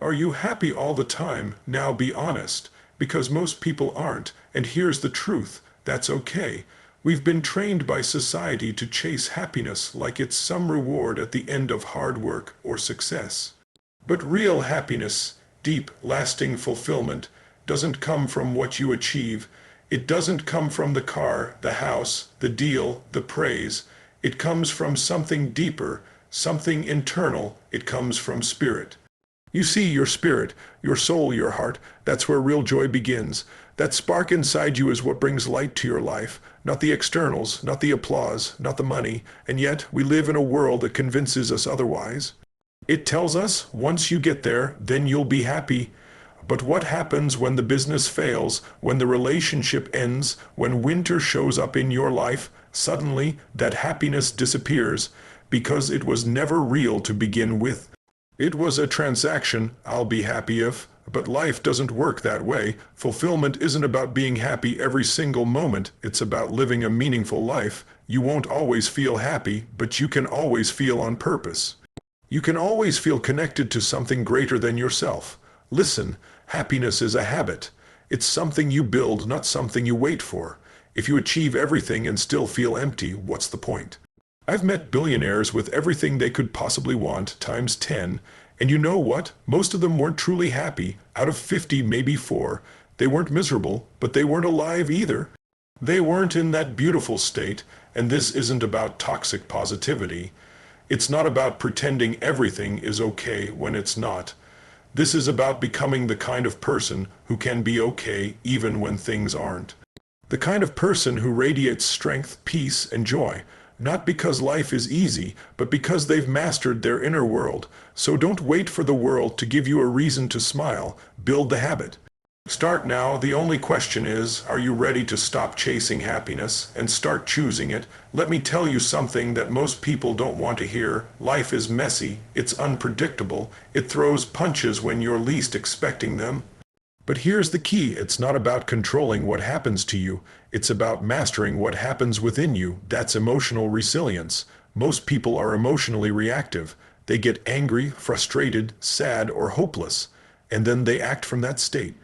Are you happy all the time? Now be honest, because most people aren't, and here's the truth, that's okay. We've been trained by society to chase happiness like it's some reward at the end of hard work or success. But real happiness, deep, lasting fulfillment, doesn't come from what you achieve. It doesn't come from the car, the house, the deal, the praise. It comes from something deeper, something internal. It comes from spirit. You see, your spirit, your soul, your heart, that's where real joy begins. That spark inside you is what brings light to your life, not the externals, not the applause, not the money, and yet we live in a world that convinces us otherwise. It tells us, once you get there, then you'll be happy. But what happens when the business fails, when the relationship ends, when winter shows up in your life? Suddenly, that happiness disappears, because it was never real to begin with. It was a transaction, I'll be happy if, but life doesn't work that way. Fulfillment isn't about being happy every single moment, it's about living a meaningful life. You won't always feel happy, but you can always feel on purpose. You can always feel connected to something greater than yourself. Listen, happiness is a habit. It's something you build, not something you wait for. If you achieve everything and still feel empty, what's the point? I've met billionaires with everything they could possibly want, times 10, and you know what? Most of them weren't truly happy. Out of 50, maybe 4. They weren't miserable, but they weren't alive either. They weren't in that beautiful state, and this isn't about toxic positivity. It's not about pretending everything is okay when it's not. This is about becoming the kind of person who can be okay even when things aren't. The kind of person who radiates strength, peace, and joy. Not because life is easy, but because they've mastered their inner world. So don't wait for the world to give you a reason to smile. Build the habit. Start now. The only question is, are you ready to stop chasing happiness and start choosing it? Let me tell you something that most people don't want to hear. Life is messy. It's unpredictable. It throws punches when you're least expecting them. But here's the key. It's not about controlling what happens to you. It's about mastering what happens within you. That's emotional resilience. Most people are emotionally reactive. They get angry, frustrated, sad, or hopeless, and then they act from that state.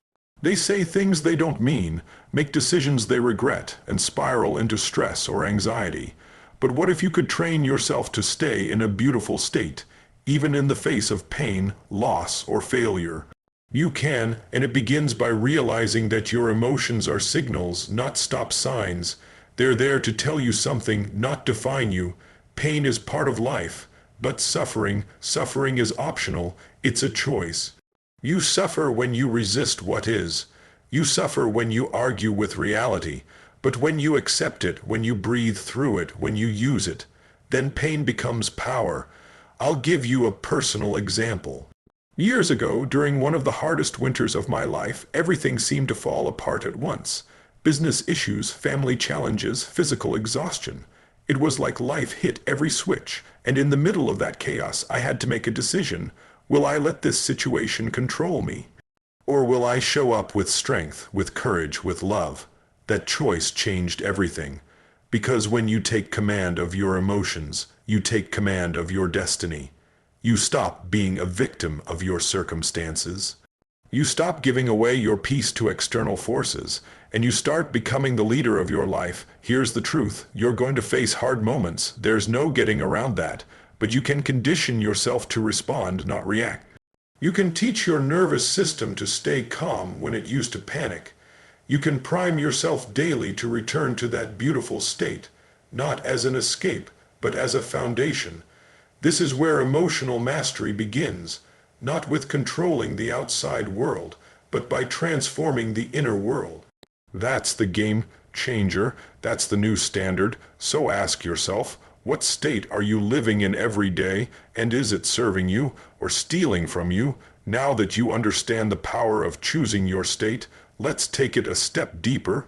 They say things they don't mean, make decisions they regret, and spiral into stress or anxiety. But what if you could train yourself to stay in a beautiful state, even in the face of pain, loss, or failure? You can, and it begins by realizing that your emotions are signals, not stop signs. They're there to tell you something, not define you. Pain is part of life, but suffering is optional. It's a choice. You suffer when you resist what is. You suffer when you argue with reality. But when you accept it, when you breathe through it, when you use it, then pain becomes power. I'll give you a personal example. Years ago, during one of the hardest winters of my life, everything seemed to fall apart at once. Business issues, family challenges, physical exhaustion. It was like life hit every switch, and in the middle of that chaos, I had to make a decision. Will I let this situation control me? Or will I show up with strength, with courage, with love? That choice changed everything. Because when you take command of your emotions, you take command of your destiny. You stop being a victim of your circumstances. You stop giving away your peace to external forces, and you start becoming the leader of your life. Here's the truth. You're going to face hard moments. There's no getting around that. But you can condition yourself to respond, not react. You can teach your nervous system to stay calm when it used to panic. You can prime yourself daily to return to that beautiful state, not as an escape, but as a foundation. This is where emotional mastery begins, not with controlling the outside world, but by transforming the inner world. That's the game changer. That's the new standard. So ask yourself, what state are you living in every day, and is it serving you or stealing from you? Now that you understand the power of choosing your state, let's take it a step deeper.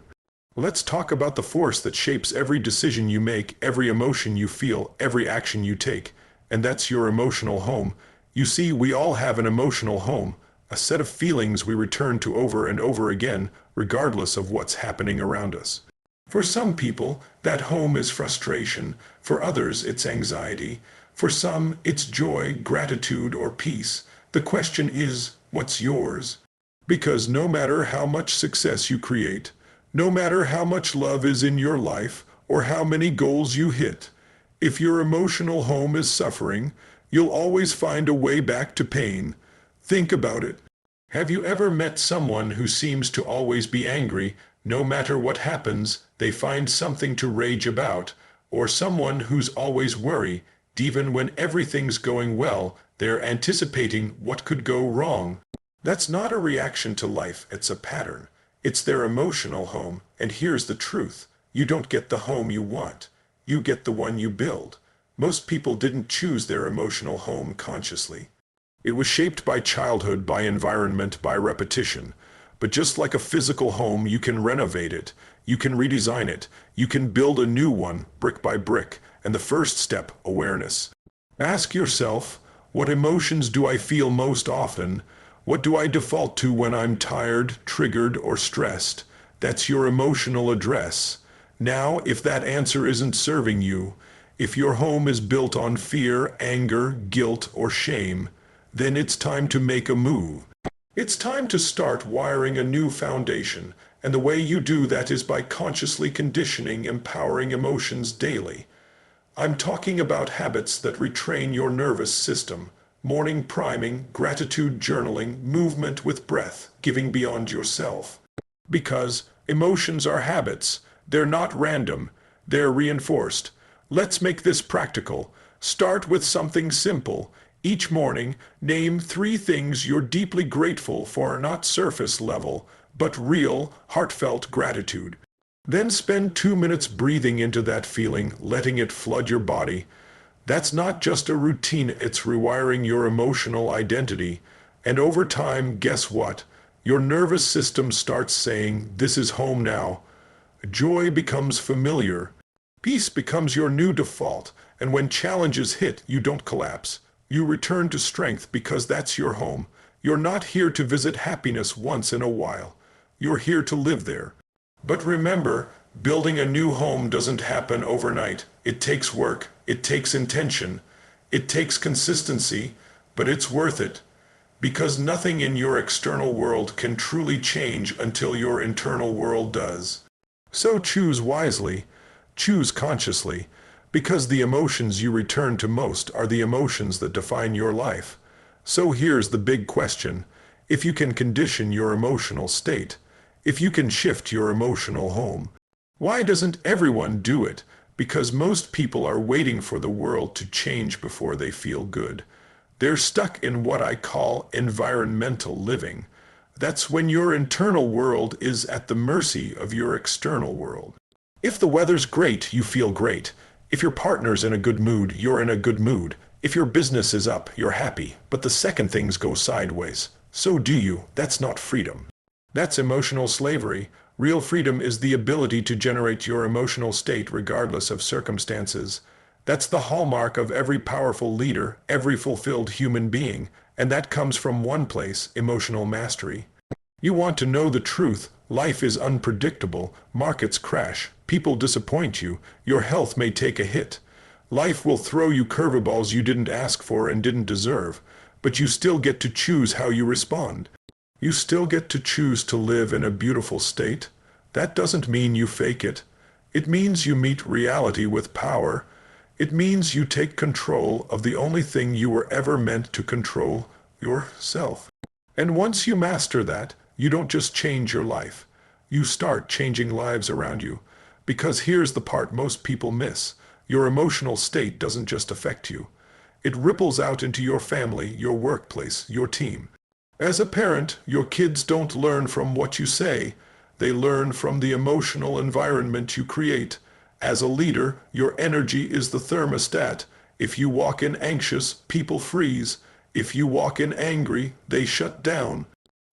Let's talk about the force that shapes every decision you make, every emotion you feel, every action you take. And that's your emotional home. You see, we all have an emotional home, a set of feelings we return to over and over again, regardless of what's happening around us. For some people, that home is frustration. For others, it's anxiety. For some, it's joy, gratitude, or peace. The question is, what's yours? Because no matter how much success you create, no matter how much love is in your life, or how many goals you hit, if your emotional home is suffering, you'll always find a way back to pain. Think about it. Have you ever met someone who seems to always be angry? No matter what happens, they find something to rage about, or someone who's always worried, even when everything's going well, they're anticipating what could go wrong. That's not a reaction to life, it's a pattern. It's their emotional home, and here's the truth. You don't get the home you want. You get the one you build. Most people didn't choose their emotional home consciously. It was shaped by childhood, by environment, by repetition. But just like a physical home, you can renovate it, you can redesign it, you can build a new one, brick by brick. And the first step, awareness. Ask yourself, what emotions do I feel most often? What do I default to when I'm tired, triggered, or stressed? That's your emotional address. Now, if that answer isn't serving you, if your home is built on fear, anger, guilt, or shame, then it's time to make a move. It's time to start wiring a new foundation, and the way you do that is by consciously conditioning empowering emotions daily. I'm talking about habits that retrain your nervous system, morning priming, gratitude journaling, movement with breath, giving beyond yourself. Because emotions are habits, they're not random, they're reinforced. Let's make this practical. Start with something simple. Each morning, name 3 things you're deeply grateful for, not surface level, but real, heartfelt gratitude. Then spend 2 minutes breathing into that feeling, letting it flood your body. That's not just a routine, it's rewiring your emotional identity. And over time, guess what? Your nervous system starts saying, this is home now. Joy becomes familiar. Peace becomes your new default. And when challenges hit, you don't collapse. You return to strength because that's your home. You're not here to visit happiness once in a while. You're here to live there. But remember, building a new home doesn't happen overnight. It takes work, it takes intention, it takes consistency, but it's worth it. Because nothing in your external world can truly change until your internal world does. So choose wisely, choose consciously, because the emotions you return to most are the emotions that define your life. So here's the big question. If you can condition your emotional state, if you can shift your emotional home, why doesn't everyone do it? Because most people are waiting for the world to change before they feel good. They're stuck in what I call environmental living. That's when your internal world is at the mercy of your external world. If the weather's great, you feel great. If your partner's in a good mood, you're in a good mood. If your business is up, you're happy. But the second things go sideways, so do you. That's not freedom. That's emotional slavery. Real freedom is the ability to generate your emotional state regardless of circumstances. That's the hallmark of every powerful leader, every fulfilled human being, and that comes from one place, emotional mastery. You want to know the truth. Life is unpredictable. Markets crash. People disappoint you. Your health may take a hit. Life will throw you curveballs you didn't ask for and didn't deserve, but you still get to choose how you respond. You still get to choose to live in a beautiful state. That doesn't mean you fake it. It means you meet reality with power. It means you take control of the only thing you were ever meant to control, yourself. And once you master that, you don't just change your life. You start changing lives around you. Because here's the part most people miss. Your emotional state doesn't just affect you. It ripples out into your family, your workplace, your team. As a parent, your kids don't learn from what you say. They learn from the emotional environment you create. As a leader, your energy is the thermostat. If you walk in anxious, people freeze. If you walk in angry, they shut down.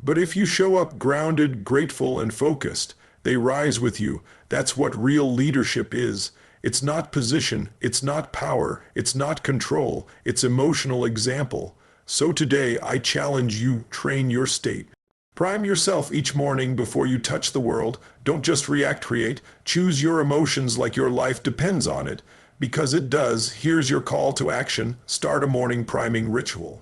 But if you show up grounded, grateful, and focused, they rise with you. That's what real leadership is. It's not position, it's not power, it's not control, it's emotional example. So today, I challenge you, train your state. Prime yourself each morning before you touch the world. Don't just react, create. Choose your emotions like your life depends on it. Because it does. Here's your call to action. Start a morning priming ritual.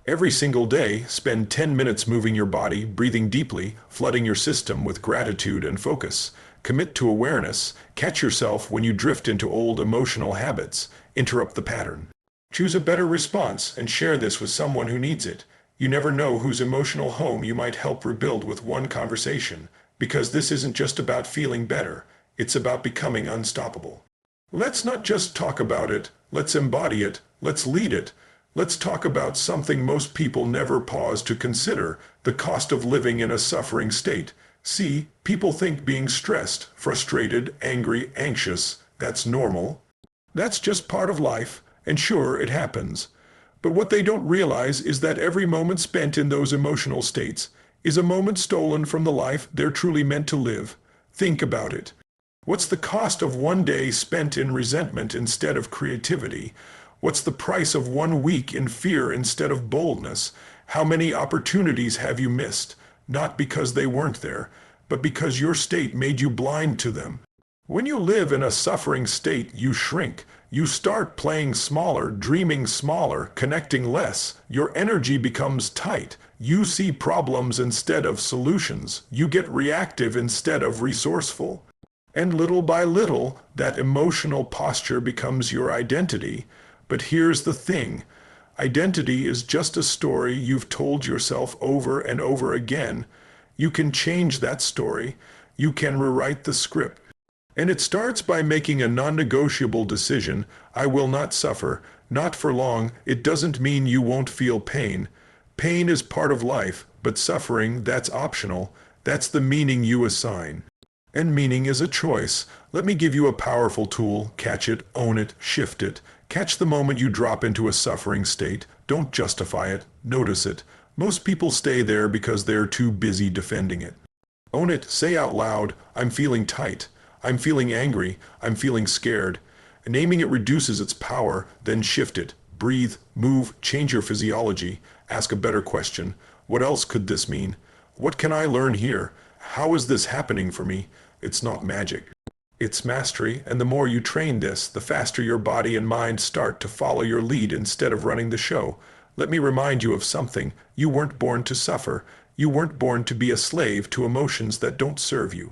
Every single day, spend 10 minutes moving your body, breathing deeply, flooding your system with gratitude and focus. Commit to awareness. Catch yourself when you drift into old emotional habits. Interrupt the pattern. Choose a better response and share this with someone who needs it. You never know whose emotional home you might help rebuild with one conversation, because this isn't just about feeling better, it's about becoming unstoppable. Let's not just talk about it, let's embody it, let's lead it. Let's talk about something most people never pause to consider, the cost of living in a suffering state. See, people think being stressed, frustrated, angry, anxious, that's normal. That's just part of life, and sure, it happens. But what they don't realize is that every moment spent in those emotional states is a moment stolen from the life they're truly meant to live. Think about it. What's the cost of one day spent in resentment instead of creativity? What's the price of 1 week in fear instead of boldness? How many opportunities have you missed? Not because they weren't there, but because your state made you blind to them. When you live in a suffering state, you shrink. You start playing smaller, dreaming smaller, connecting less. Your energy becomes tight. You see problems instead of solutions. You get reactive instead of resourceful. And little by little, that emotional posture becomes your identity. But here's the thing. Identity is just a story you've told yourself over and over again. You can change that story. You can rewrite the script. And it starts by making a non-negotiable decision. I will not suffer, not for long. It doesn't mean you won't feel pain. Pain is part of life, but suffering, that's optional. That's the meaning you assign. And meaning is a choice. Let me give you a powerful tool. Catch it, own it, shift it. Catch the moment you drop into a suffering state. Don't justify it, notice it. Most people stay there because they're too busy defending it. Own it, say out loud, I'm feeling tight. I'm feeling angry. I'm feeling scared. Naming it reduces its power, then shift it. Breathe, move, change your physiology. Ask a better question. What else could this mean? What can I learn here? How is this happening for me? It's not magic. It's mastery, and the more you train this, the faster your body and mind start to follow your lead instead of running the show. Let me remind you of something. You weren't born to suffer. You weren't born to be a slave to emotions that don't serve you.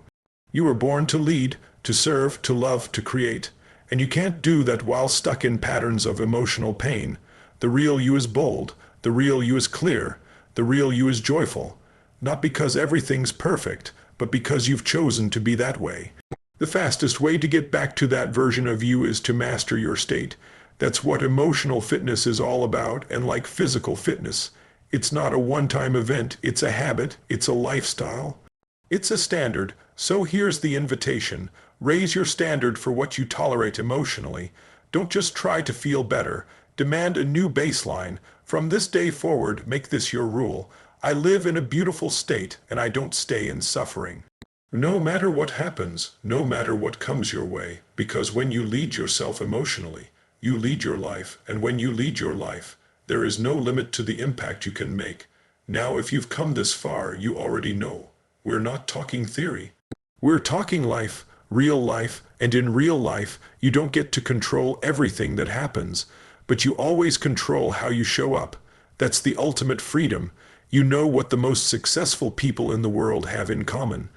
You were born to lead, to serve, to love, to create. And you can't do that while stuck in patterns of emotional pain. The real you is bold. The real you is clear. The real you is joyful. Not because everything's perfect, but because you've chosen to be that way. The fastest way to get back to that version of you is to master your state. That's what emotional fitness is all about, and like physical fitness, it's not a one-time event, it's a habit, it's a lifestyle. It's a standard, so here's the invitation. Raise your standard for what you tolerate emotionally. Don't just try to feel better. Demand a new baseline. From this day forward, make this your rule. I live in a beautiful state, and I don't stay in suffering. No matter what happens, no matter what comes your way, because when you lead yourself emotionally, you lead your life, and when you lead your life, there is no limit to the impact you can make. Now, if you've come this far, you already know. We're not talking theory. We're talking life, and in real life, you don't get to control everything that happens, but you always control how you show up. That's the ultimate freedom. You know what the most successful people in the world have in common.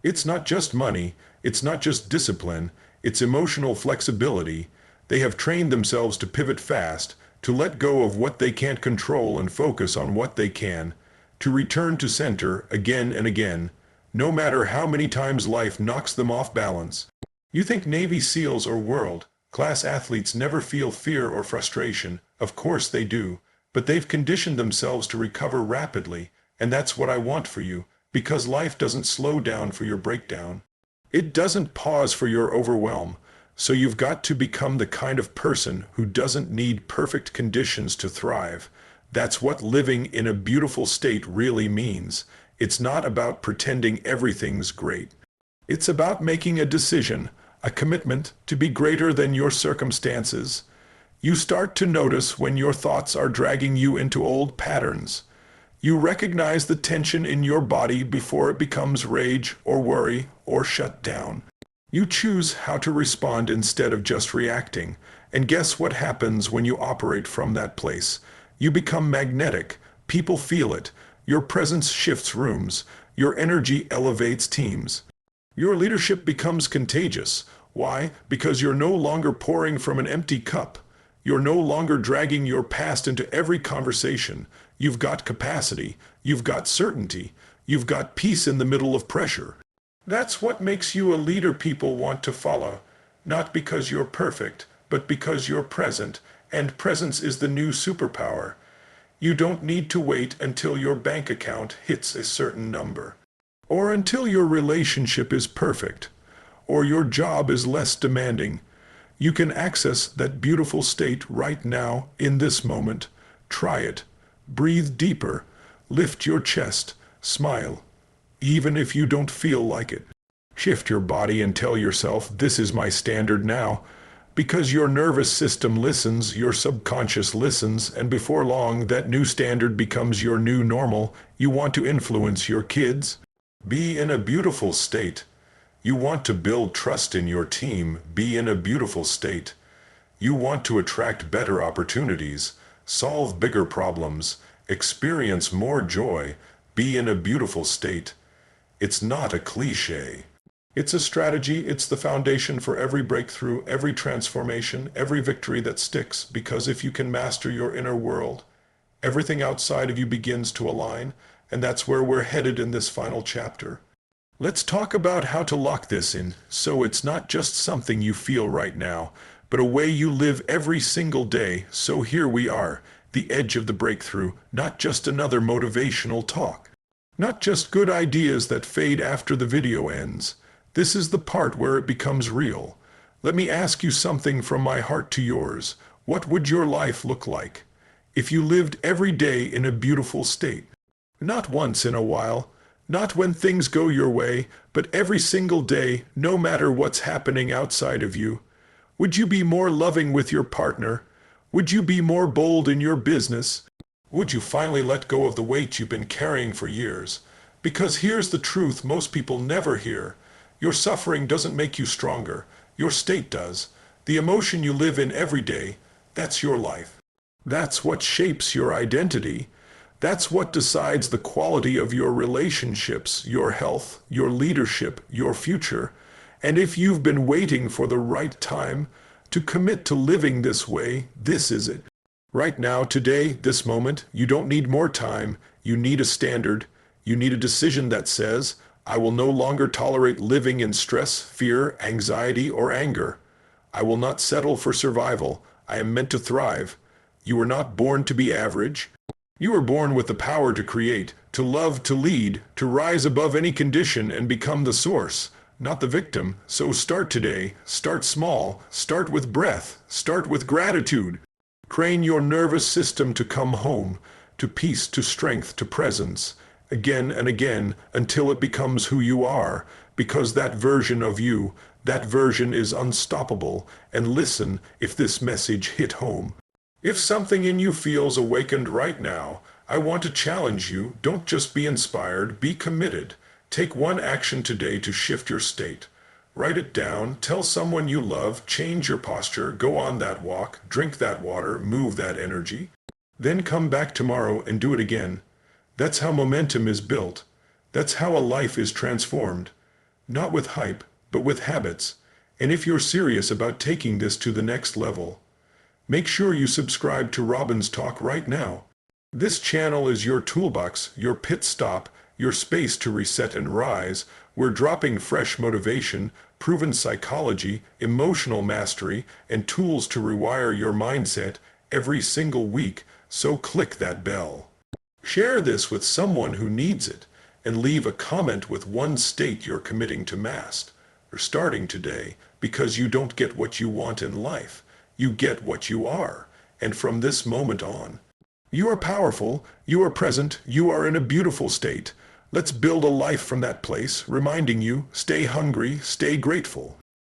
It's not just money, it's not just discipline, it's emotional flexibility. They have trained themselves to pivot fast, to let go of what they can't control and focus on what they can, to return to center again and again, no matter how many times life knocks them off balance. You think Navy SEALs or world-class athletes never feel fear or frustration? Of course they do, but they've conditioned themselves to recover rapidly, and that's what I want for you. Because life doesn't slow down for your breakdown. It doesn't pause for your overwhelm. So you've got to become the kind of person who doesn't need perfect conditions to thrive. That's what living in a beautiful state really means. It's not about pretending everything's great. It's about making a decision, a commitment to be greater than your circumstances. You start to notice when your thoughts are dragging you into old patterns. You recognize the tension in your body before it becomes rage or worry or shut down. You choose how to respond instead of just reacting. And guess what happens when you operate from that place? You become magnetic. People feel it. Your presence shifts rooms. Your energy elevates teams. Your leadership becomes contagious. Why? Because you're no longer pouring from an empty cup. You're no longer dragging your past into every conversation. You've got capacity. You've got certainty. You've got peace in the middle of pressure. That's what makes you a leader people want to follow. Not because you're perfect, but because you're present, and presence is the new superpower. You don't need to wait until your bank account hits a certain number, or until your relationship is perfect, or your job is less demanding. You can access that beautiful state right now, in this moment. Try it. Breathe deeper. Lift your chest. Smile. Even if you don't feel like it. Shift your body and tell yourself, this is my standard now. Because your nervous system listens, your subconscious listens, and before long, that new standard becomes your new normal. You want to influence your kids? Be in a beautiful state. You want to build trust in your team? Be in a beautiful state. You want to attract better opportunities, solve bigger problems, experience more joy? Be in a beautiful state. It's not a cliche. It's a strategy. It's the foundation for every breakthrough, every transformation, every victory that sticks. Because if you can master your inner world, everything outside of you begins to align, and that's where we're headed in this final chapter. Let's talk about how to lock this in, so it's not just something you feel right now, but a way you live every single day. So here we are, the edge of the breakthrough, not just another motivational talk. Not just good ideas that fade after the video ends. This is the part where it becomes real. Let me ask you something from my heart to yours. What would your life look like if you lived every day in a beautiful state? Not once in a while, not when things go your way, but every single day, no matter what's happening outside of you. Would you be more loving with your partner? Would you be more bold in your business? Would you finally let go of the weight you've been carrying for years? Because here's the truth most people never hear. Your suffering doesn't make you stronger. Your state does. The emotion you live in every day, that's your life. That's what shapes your identity. That's what decides the quality of your relationships, your health, your leadership, your future. And if you've been waiting for the right time to commit to living this way, this is it. Right now, today, this moment, you don't need more time. You need a standard. You need a decision that says, I will no longer tolerate living in stress, fear, anxiety, or anger. I will not settle for survival. I am meant to thrive. You were not born to be average. You were born with the power to create, to love, to lead, to rise above any condition and become the source, not the victim. So start today. Start small. Start with breath. Start with gratitude. Train your nervous system to come home, to peace, to strength, to presence, again and again, until it becomes who you are, because that version of you, that version is unstoppable. And listen, if this message hit home. If something in you feels awakened right now, I want to challenge you. Don't just be inspired, be committed. Take one action today to shift your state. Write it down, tell someone you love, change your posture, go on that walk, drink that water, move that energy. Then come back tomorrow and do it again. That's how momentum is built. That's how a life is transformed. Not with hype, but with habits. And if you're serious about taking this to the next level, make sure you subscribe to Robbins Talk right now. This channel is your toolbox, your pit stop, your space to reset and rise. We're dropping fresh motivation, proven psychology, emotional mastery, and tools to rewire your mindset every single week. So click that bell. Share this with someone who needs it, and leave a comment with one state you're committing to master or starting today, because you don't get what you want in life. You get what you are. And from this moment on, you are powerful, you are present, you are in a beautiful state. Let's build a life from that place, reminding you, stay hungry, stay grateful.